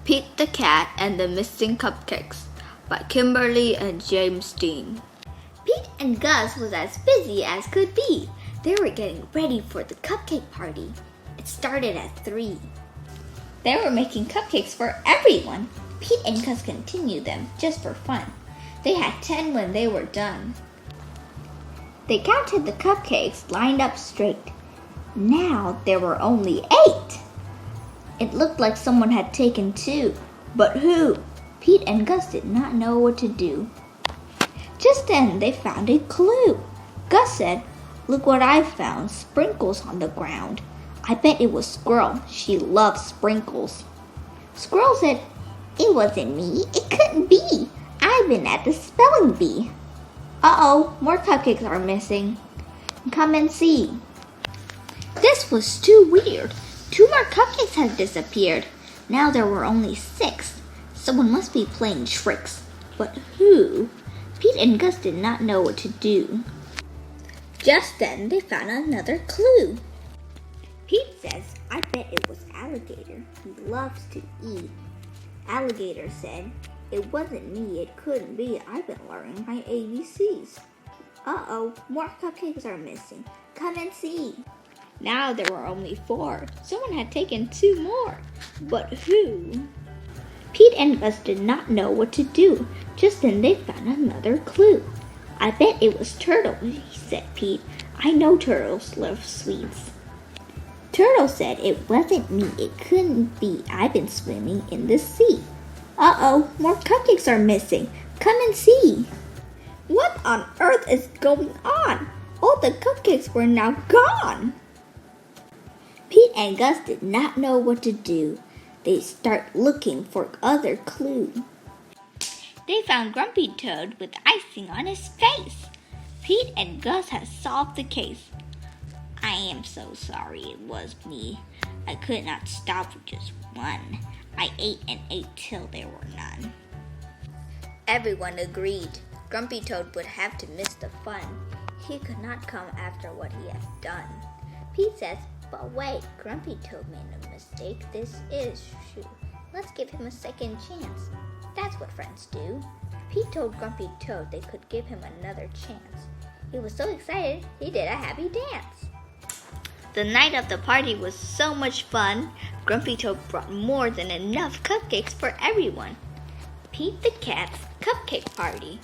Pete the Cat and the Missing Cupcakes by Kimberly and James Dean. Pete and Gus was as busy as could be. They were getting ready for the cupcake party. It started at 3. They were making cupcakes for everyone. Pete and Gus continued them just for fun. They had 10 when they were done. They counted the cupcakes lined up straight. Now there were only 8. It looked like someone had taken 2, but who? Pete and Gus did not know what to do. Just then they found a clue. Gus said, "Look what I found, sprinkles on the ground. I bet it was Squirrel. She loves sprinkles." Squirrel said, "It wasn't me. It couldn't be. I've been at the spelling bee." Uh-oh, more cupcakes are missing. Come and see. This was too weird. 2 more cupcakes had disappeared. Now there were only 6. Someone must be playing tricks. But who? Pete and Gus did not know what to do. Just then they found another clue. Pete says, "I bet it was Alligator. He loves to eat." Alligator said, "It wasn't me. It couldn't be. I've been learning my ABCs." Uh-oh, more cupcakes are missing. Come and see. Now there were only 4. Someone had taken 2 more. But who? Pete and Gus did not know what to do. Just then they found another clue. "I bet it was Turtle," said Pete. "I know turtles love sweets." Turtle said, "It wasn't me. It couldn't be. I've been swimming in the sea." Uh-oh, more cupcakes are missing. Come and see. What on earth is going on? All the cupcakes were now gone. Pete and Gus did not know what to do. They start looking for other clue. They found Grumpy Toad with icing on his face. Pete and Gus had solved the case. "I am so sorry, it was me. I could not stop for just one. I ate and ate till there were none." Everyone agreed. Grumpy Toad would have to miss the fun. He could not come after what he had done. Pete says, "But wait, Grumpy Toad made a mistake. This is true. Let's give him a second chance." That's what friends do. Pete told Grumpy Toad they could give him another chance. He was so excited, he did a happy dance. The night of the party was so much fun. Grumpy Toad brought more than enough cupcakes for everyone. Pete the Cat's Cupcake Party.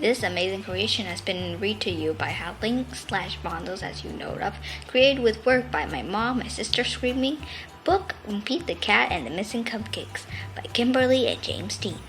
This amazing creation has been read to you by Howling/Bondos, as you know of, created with work by my mom, my sister Screaming, book Pete the Cat and the Missing Cupcakes by Kimberly and James Dean.